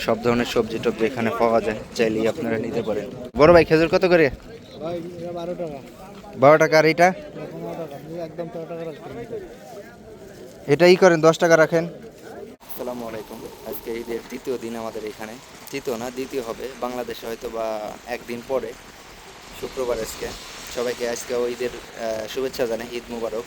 সব ধরনের সবজি টবজি এখানে পাওয়া যায়, চাইলেই আপনারা নিতে পারেন। বড় ভাই খেজুর কত করে? ভাই 12 টাকা। 12 টাকা। আর এটা? 15 টাকা। একদম 13 টাকা রাখবেন। এটাই করেন, 10 টাকা রাখেন। আসসালামু আলাইকুম। আজকে ঈদের তৃতীয় দিন আমাদের এখানে, তৃতীয় না দ্বিতীয় হবে বাংলাদেশে, হয়তো বা একদিন পরে, শুক্রবার আজকে। সবাইকে আজকে ঈদের শুভেচ্ছা জানাই, ঈদ মুবারক।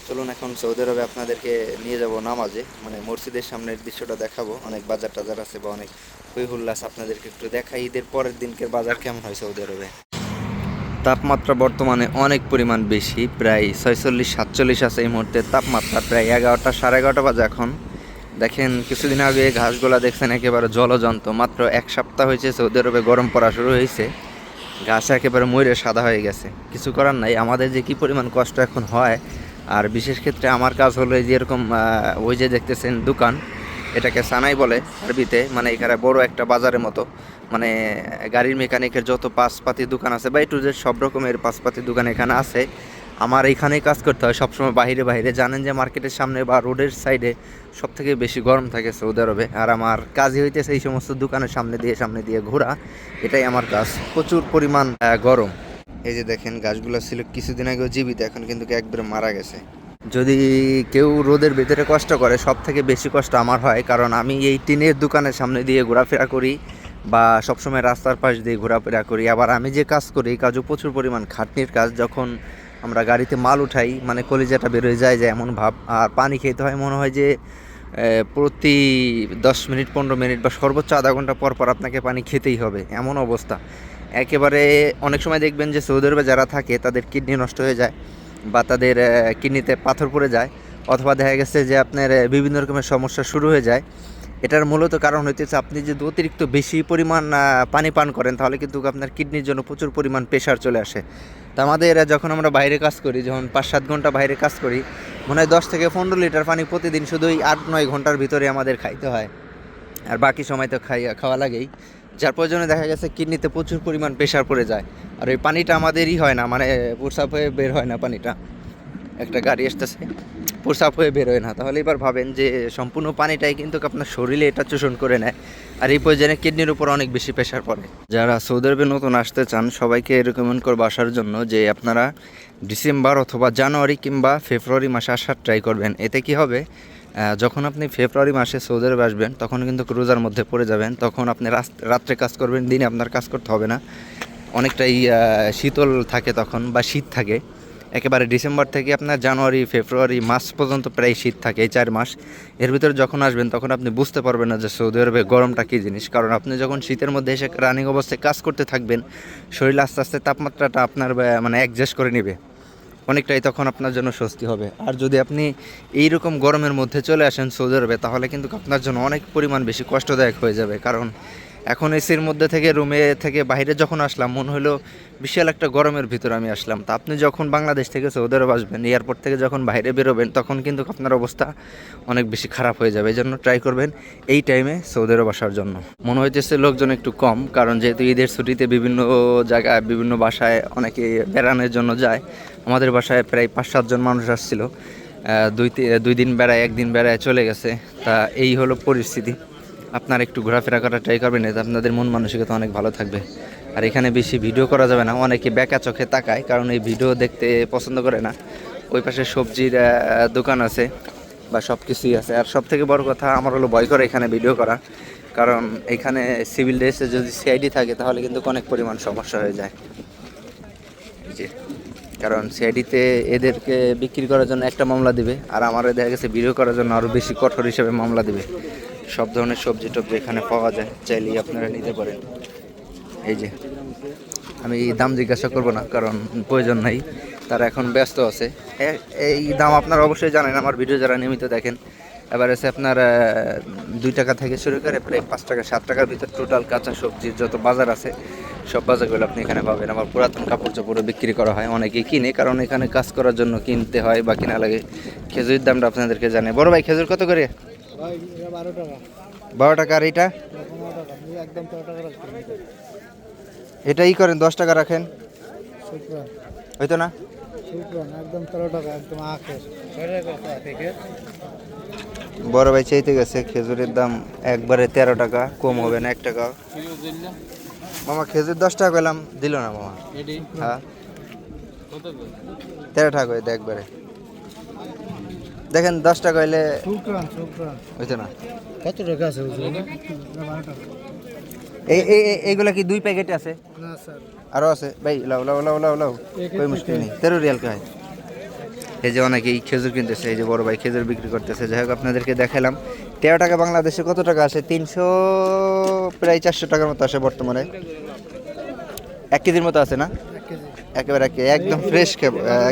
চলুন এখন সৌদি আরবে আপনাদেরকে নিয়ে যাব নামাজে, মানে মসজিদের সামনের দৃশ্যটা দেখাবো। অনেক বাজার টাজার আছে বা অনেক হই হুল্লাস, আপনাদেরকে একটু দেখাই ঈদের পরের দিনকের বাজার কেমন হয় সৌদি আরবে। তাপমাত্রা বর্তমানে অনেক পরিমাণ বেশি, প্রায় 46-47 আছে এই মুহূর্তে তাপমাত্রা। প্রায় 11টা 11:30 বাজে এখন। দেখেন কিছুদিন আগে ঘাসগুলা দেখছেন একেবারে জলজন্ত। মাত্র এক সপ্তাহ হয়েছে সৌদি আরবে গরম পড়া শুরু হয়েছে, ঘাস একেবারে ময়ূরে সাদা হয়ে গেছে। কিছু করার নাই, আমাদের যে কি পরিমাণ কষ্ট এখন হয়। আর বিশেষ ক্ষেত্রে আমার কাজ হলো এই যে এরকম ওই যে দেখতেছেন দোকান, এটাকে সানাই বলে আরবিতে, মানে এখানে বড় একটা বাজারের মতো। মানে গাড়ির মেকানিকের যত পাশপাতি দোকান আছে বা একটু যে সব রকমের পাশপাতি দোকান এখানে আছে, আমার এইখানেই কাজ করতে হয় সবসময়। বাইরে বাইরে জানেন যে মার্কেটের সামনে বা রোডের সাইডে সব থেকে বেশি গরম থাকে সৌদি আরবে। আর আমার কাজই হইতেছে এই সমস্ত দোকানের সামনে দিয়ে ঘোরা, এটাই আমার কাজ। প্রচুর পরিমাণ গরম। এই যে দেখেন গাছগুলো ছিল কিছুদিন আগেও জীবিত, এখন কিন্তু একবারে মারা গেছে। যদি কেউ রোদের ভিতরে কষ্ট করে, সব থেকে বেশি কষ্ট আমার হয়, কারণ আমি এই টিনের দোকানের সামনে দিয়ে ঘোরাফেরা করি বা সবসময় রাস্তার পাশ দিয়ে ঘোরাফেরা করি। আবার আমি যে কাজ করি এই কাজও প্রচুর পরিমাণ খাটনির কাজ। যখন আমরা গাড়িতে মাল উঠাই, মানে কলিজাটা বেরোয় যায় যে এমন ভাব। আর পানি খেতে হয় মনে হয় যে প্রতি 10 মিনিট 15 মিনিট বা সর্বোচ্চ আধা ঘন্টা পর পর আপনাকে পানি খেতেই হবে, এমন অবস্থা। একেবারে অনেক সময় দেখবেন যে সৌদি আরবে যারা থাকে তাদের কিডনি নষ্ট হয়ে যায় বা তাদের কিডনিতে পাথর পড়ে যায়, অথবা দেখা গেছে যে আপনার বিভিন্ন রকমের সমস্যা শুরু হয়ে যায়। এটার মূলত কারণ হইতেছে আপনি যদি অতিরিক্ত বেশি পরিমাণ পানি পান করেন, তাহলে কিন্তু আপনার কিডনির জন্য প্রচুর পরিমাণ প্রেশার চলে আসে। তা আমাদের যখন আমরা বাইরে কাজ করি, যখন 5-7 ঘন্টা বাইরে কাজ করি, মনে হয় 10 থেকে 15 লিটার পানি প্রতিদিন শুধুই 8-9 ঘন্টার ভিতরে আমাদের খাইতে হয়। আর বাকি সময় তো খাওয়া লাগেই, যার প্রয়োজনে দেখা গেছে কিডনিতে প্রচুর পরিমাণ প্রেশার পড়ে যায়। আর ওই পানিটা আমাদেরই হয় না, মানে প্রস্রাব হয়ে বের হয় না পানিটা। একটা গাড়ি আসতেছে, প্রস্রাব হয়ে বের হয় না। তাহলে এবার ভাবেন যে সম্পূর্ণ পানিটাই কিন্তু আপনার শরীরে এটা শোষণ করে নেয়। আর এই প্রয়োজনে কিডনির উপর অনেক বেশি প্রেশার পড়ে। যারা সৌদি আরবে নতুন আসতে চান, সবাইকে রেকমেন্ড করবো আসার জন্য যে আপনারা ডিসেম্বর অথবা জানুয়ারি কিংবা ফেব্রুয়ারি মাসে আসার ট্রাই করবেন। এতে কি হবে, যখন আপনি ফেব্রুয়ারি মাসে সৌদি আরবে আসবেন তখন কিন্তু রোজার মধ্যে পড়ে যাবেন। তখন আপনি রাত্রে কাজ করবেন, দিনে আপনার কাজ করতে হবে না। অনেকটাই শীতল থাকে তখন, বা শীত থাকে। একেবারে ডিসেম্বর থেকে আপনার জানুয়ারি ফেব্রুয়ারি মার্চ পর্যন্ত প্রায় শীত থাকে, এই 4 মাস। এর ভিতরে যখন আসবেন তখন আপনি বুঝতে পারবেন না যে সৌদি আরবে গরমটা কী জিনিস। কারণ আপনি যখন শীতের মধ্যে এসে রানিং অবস্থায় কাজ করতে থাকবেন, শরীর আস্তে আস্তে তাপমাত্রাটা আপনার মানে অ্যাডজাস্ট করে নেবে অনেকটাই, তখন আপনার জন্য স্বস্তি হবে। আর যদি আপনি এইরকম গরমের মধ্যে চলে আসেন সৌদি আরবে, তাহলে কিন্তু আপনার জন্য অনেক পরিমাণ বেশি কষ্টদায়ক হয়ে যাবে। কারণ এখন এসির মধ্যে থেকে রুমে থেকে বাইরে যখন আসলাম, মনে হলো বিশাল একটা গরমের ভিতরে আমি আসলাম। তা আপনি যখন বাংলাদেশ থেকে সৌদি আরব আসবেন, এয়ারপোর্ট থেকে যখন বাইরে বেরোবেন, তখন কিন্তু আপনার অবস্থা অনেক বেশি খারাপ হয়ে যাবে। এই জন্য ট্রাই করবেন এই টাইমে সৌদি আরব আসার জন্য। মনে হইতেছে লোকজন একটু কম, কারণ যেহেতু ঈদের ছুটিতে বিভিন্ন জায়গায় বিভিন্ন বাসায় অনেকে বেড়ানোর জন্য যায়। আমাদের বাসায় প্রায় 5-7 জন মানুষ আসছিল, 2 দিন বেড়ায়, 1 দিন বেড়ায় চলে গেছে। তা এই হলো পরিস্থিতি। আপনার একটু ঘোরাফেরা করা ট্রাই করবেন, এতে আপনাদের মন মানসিকতা অনেক ভালো থাকবে। আর এখানে বেশি ভিডিও করা যাবে না, অনেকে বেঁকা চোখে তাকায়, কারণ এই ভিডিও দেখতে পছন্দ করে না। ওই পাশে সবজির দোকান আছে বা সব কিছুই আছে। আর সব থেকে বড় কথা আমার হলো ভয় করে এখানে ভিডিও করা, কারণ এখানে সিভিল ড্রেসে যদি সিআইডি থাকে তাহলে কিন্তু অনেক পরিমাণ সমস্যা হয়ে যায়। জি, কারণ সিআইডিতে এদেরকে বিক্রি করার জন্য একটা মামলা দিবে, আর আমারও দেখা গেছে ভিডিও করার জন্য আরও বেশি কঠোর হিসেবে মামলা দিবে। সব ধরনের সবজি টবজি এখানে পাওয়া যায়, চাইলেই আপনারা নিতে পারেন। এই যে আমি দাম জিজ্ঞাসা করব না, কারণ প্রয়োজন নাই, তারা এখন ব্যস্ত আছে। এই দাম আপনারা অবশ্যই জানেন, আমার ভিডিও যারা নিয়মিত দেখেন। এবার আছে আপনার 2 টাকা থেকে শুরু করে প্রায় 5 টাকা 7 টাকার ভিতর টোটাল কাঁচা সবজির যত বাজার আছে সব বাজারগুলো আপনি এখানে পাবেন। আমার পুরাতন কাপড় চোপড়ও বিক্রি করা হয়, অনেকেই কিনে, কারণ এখানে কাজ করার জন্য কিনতে হয় বা কিনা লাগে। খেজুরের দামটা আপনাদেরকে জানে। বড় ভাই খেজুর কত করে? ভাই 12 টাকা। 12 টাকা। আর এটা? 15 টাকা। একদম 13 টাকা রাখবেন। এটাই করেন, 10 টাকা রাখেন। শুকরান। হইতো না? শুকরান একদম 13 টাকা, একদম আখের। 6 টাকা থেকে বড় ভাই চাইতে গেছে খেজুরের দাম একবারে 13 টাকা, কম হবে না 1 টাকা। মামা খেজুর 10 টাকা পেলাম, দিল না মামা। হ্যাঁ 13 টাকা করে একবারে দেখেন, 10 টাকা হইলে শুক্রান হইতো না। কত টাকা আছে হুজুর? 12 টাকা। এইগুলা কি 2 প্যাকেটে আছে? না স্যার, আরো আছে ভাই, লাও লাও লাও লাও লাও, কই মুশকিল নেই, 13 রিয়াল খায়। এই যে অনেকেই খেজুর কিনতেছে, এই যে বড় ভাই খেজুর বিক্রি করতেছে। যাই হোক, আপনাদেরকে দেখালাম 13 টাকা বাংলাদেশে কত টাকা আসে, 300 প্রায় 400 টাকার মতো আসে বর্তমানে। 1 কেজির মতো আছে না? 1 কেজি। একেবারে একদম ফ্রেশ,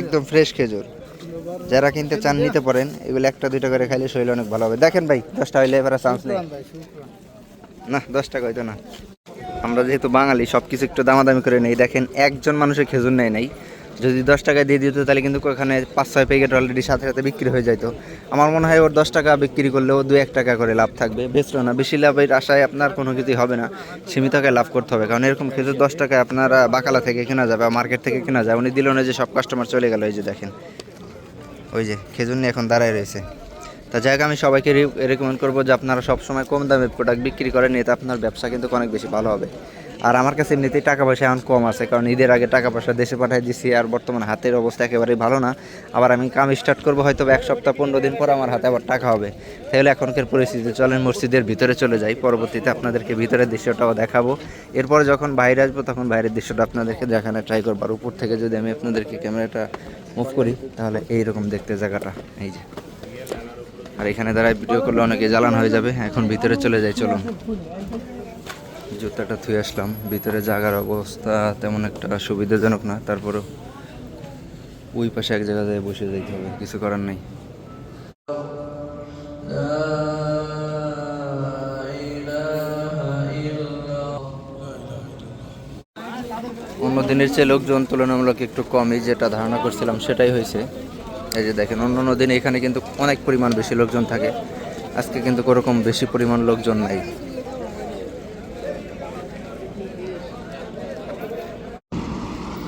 একদম ফ্রেশ খেজুর। যারা কিনতে চান নিতে পারেন, এগুলো 1-2 করে খাইলে শরীর অনেক ভালো হবে। দেখেন ভাই, 10 টাকা হইলে এবারে চান্স নেই। শুক্রান ভাই, শুক্রান। না 10 টাকা হইতো না। আমরা যেহেতু বাঙালি, সব কিছু একটু দামাদামি করে নেই। দেখেন, একজন মানুষের খেজুর নেয় নাই। যদি 10 টাকা দিয়ে দিত তাহলে কিন্তু ওখানে 5-6 প্যাকেট অলরেডি সাথে সাথে বিক্রি হয়ে যেত। আমার মনে হয় ওর 10 টাকা বিক্রি করলেও 2-1 টাকা করে লাভ থাকবে, বেচলো না। বেশি লাভের আশায় আপনার কোনো কিছুই হবে না, সীমিত টাকায় লাভ করতে হবে। কারণ এরকম খেজুর 10 টাকায় আপনারা বাকালা থেকে কেনা যাবে, মার্কেট থেকে কেনা যায়। উনি দিল না যে সব কাস্টমার চলে গেল। এই যে দেখেন, ওই যে খেজুর নিয়ে এখন দাঁড়ায় রয়েছে। তা যাই হোক, আমি সবাইকে রেকমেন্ড করবো যে আপনারা সবসময় কম দামে প্রোডাক্ট বিক্রি করেন, এতে আপনার ব্যবসা কিন্তু অনেক বেশি ভালো হবে। আর আমার কাছে এমনিতেই টাকা পয়সা এখন কম আছে, কারণ ঈদের আগে টাকা পয়সা দেশে পাঠিয়ে দিচ্ছি। আর বর্তমানে হাতের অবস্থা একেবারেই ভালো না। আবার আমি কাম স্টার্ট করবো হয়তো 1 সপ্তাহ 15 দিন পর আমার হাতে আবার টাকা হবে। তাহলে এখনকার পরিস্থিতি, চলেন মসজিদের ভিতরে চলে যাই। পরবর্তীতে আপনাদেরকে ভিতরের দৃশ্যটাও দেখাবো। এরপরে যখন বাইরে আসবো তখন বাইরের দৃশ্যটা আপনাদেরকে দেখানোর ট্রাই করবো। আর উপর থেকে যদি আমি আপনাদেরকে ক্যামেরাটা মুভ করি, তাহলে এইরকম দেখতে জায়গাটা। এই যে, আর এখানে দাঁড়ায় ভিডিও করলে অনেকে জ্বালান হয়ে যাবে। এখন ভিতরে চলে যাই, চলুন। জুতাটা থুয়ে আসলাম। ভিতরে জায়গার অবস্থা তেমন একটা সুবিধাজনক না, তারপরেও ওই পাশে এক জায়গায় বসে যেতে হবে, কিছু করার নেই। অন্য দিনের চেয়ে লোকজন তুলনামূলক একটু কমই, যেটা ধারণা করছিলাম সেটাই হয়েছে। এই যে দেখেন, অন্য দিনে এখানে কিন্তু অনেক পরিমাণ বেশি লোকজন থাকে, আজকে কিন্তু ওরকম বেশি পরিমাণ লোকজন নাই।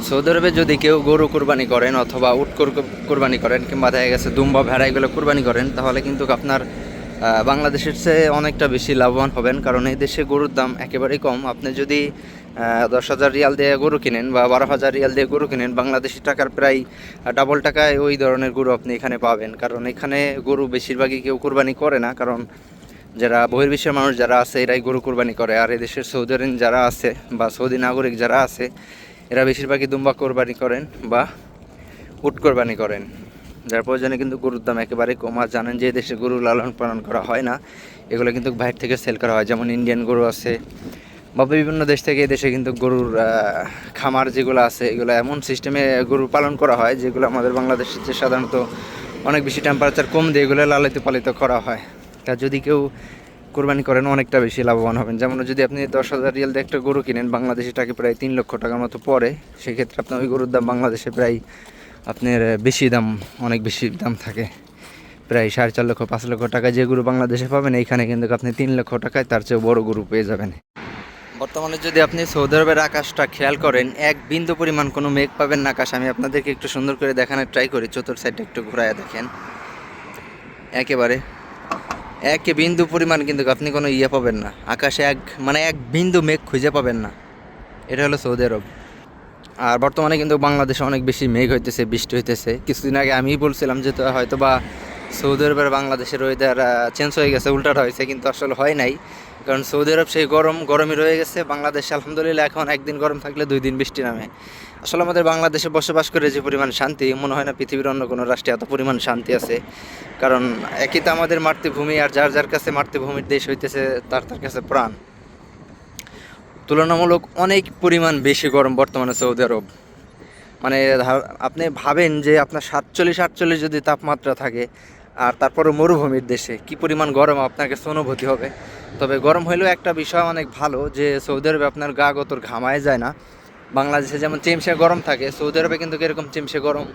সৌদি আরবে যদি কেউ গরু কুরবানি করেন অথবা উট কুরবানি করেন, কিংবা দেখা গেছে দুম্বা ভেড়া এগুলো কুরবানি করেন, তাহলে কিন্তু আপনার বাংলাদেশের চেয়ে অনেকটা বেশি লাভবান হবেন। কারণ এই দেশে গরুর দাম একেবারেই কম। আপনি যদি 10,000 রিয়াল দিয়ে গরু কিনেন বা 12,000 রিয়াল দিয়ে গরু কিনেন, বাংলাদেশি টাকার প্রায় ডাবল টাকায় ওই ধরনের গরু আপনি এখানে পাবেন। কারণ এখানে গরু বেশিরভাগই কেউ কুরবানি করে না, কারণ যারা বহির্বিশ্বের মানুষ যারা আছে এরাই গরু কুরবানি করে। আর এদেশের সৌদি আরব যারা আছে বা সৌদি নাগরিক যারা আছে, এরা বেশিরভাগই দুম্বা কোরবানি করেন বা উট কোরবানি করেন, যার প্রয়োজনে কিন্তু গরুর দাম একেবারে কম। আর জানেন যে দেশে গরু লালন পালন করা হয় না, এগুলো কিন্তু বাইরে থেকে সেল করা হয়। যেমন ইন্ডিয়ান গরু আছে বা বিভিন্ন দেশ থেকে এই দেশে কিন্তু গরুর খামার যেগুলো আছে, এগুলো এমন সিস্টেমে গরু পালন করা হয় যেগুলো আমাদের বাংলাদেশের যে সাধারণত অনেক বেশি টেম্পারেচার কম দিয়ে এগুলো লালিত পালিত করা হয়। তা যদি কেউ কোরবানি করেন অনেকটা বেশি লাভবান হবেন। যেমন যদি আপনি 10,000 রিয়াল দিয়ে একটা গরু কিনেন, বাংলাদেশি টাকা প্রায় 3 লক্ষ টাকার মতো পড়ে, সেক্ষেত্রে আপনার ওই গরুর দাম বাংলাদেশে প্রায় আপনার বেশি দাম, অনেক বেশি দাম থাকে, প্রায় 4.5 লক্ষ 5 লক্ষ টাকা যে গরু বাংলাদেশে পাবেন, এইখানে কিন্তু আপনি 3 লক্ষ টাকায় তার চেয়ে বড় গরু পেয়ে যাবেন। বর্তমানে যদি আপনি সৌদি আরবের আকাশটা খেয়াল করেন, এক বিন্দু পরিমাণ কোনো মেঘ পাবেন না আকাশ। আমি আপনাদেরকে একটু সুন্দর করে দেখানোর ট্রাই করি, চতুর্থ সাইডটা একটু ঘুরায় দেখেন। একেবারে এক বিন্দু পরিমাণ কিন্তু আপনি কোনো ইয়ে পাবেন না আকাশে, এক বিন্দু মেঘ খুঁজে পাবেন না। এটা হলো সৌদি আরব। আর বর্তমানে কিন্তু বাংলাদেশে অনেক বেশি মেঘ হইতেছে, বৃষ্টি হইতেছে। কিছুদিন আগে আমি বলছিলাম যে তো হয়তো বা সৌদি আরবের বাংলাদেশের ওয়েদার চেঞ্জ হয়ে গেছে, উল্টাটা হয়েছে, কিন্তু আসলে হয় নাই। কারণ সৌদি আরব সেই গরমই রয়ে গেছে। বাংলাদেশে আলহামদুলিল্লাহ এখন একদিন গরম থাকলে 2 দিন বৃষ্টি নামে। আসলে আমাদের বাংলাদেশে বসবাস করে যে পরিমাণ শান্তি, মনে হয় না পৃথিবীর অন্য কোনো রাষ্ট্রে এত পরিমাণ শান্তি আছে। কারণ একই তো আমাদের মাতৃভূমি, আর যার যার কাছে মাতৃভূমির দেশ হইতেছে তার তার কাছে প্রাণ। তুলনামূলক অনেক পরিমাণ বেশি গরম বর্তমানে সৌদি আরব। মানে আপনি ভাবেন যে আপনার 47-48 যদি তাপমাত্রা থাকে, আর তারপরে মরুভূমির দেশে কি পরিমাণ গরম আপনার কাছে অনুভূতি হবে। তবে গরম হইলেও একটা বিষয় অনেক ভালো, যে সৌদি আরবে আপনার গা গতর ঘামায় যায় না। বাংলাদেশে যেমন চিমসে গরম থাকে, সৌদি আরবে কিন্তু এরকম চিমসে গরম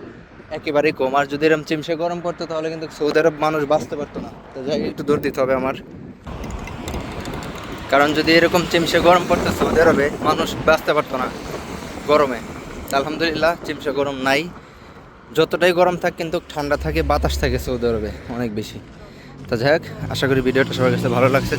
একেবারেই কম। আর যদি এরকম চিমসে গরম পড়তো তাহলে কিন্তু সৌদি আরব মানুষ বাঁচতে পারতো না। তো যাই একটু দৌড় দিতে হবে আমার, কারণ যদি এরকম চিমসে গরম পড়তো সৌদি আরবে মানুষ বাঁচতে পারতো না গরমে। আলহামদুলিল্লাহ চিমসে গরম নাই। যতটাই গরম থাক কিন্তু ঠান্ডা থাকে, বাতাস থাকে সৌদি আরবে অনেক বেশি। তা যাই হোক, আশা করি ভিডিওটা সবার কাছে ভালো লাগছে।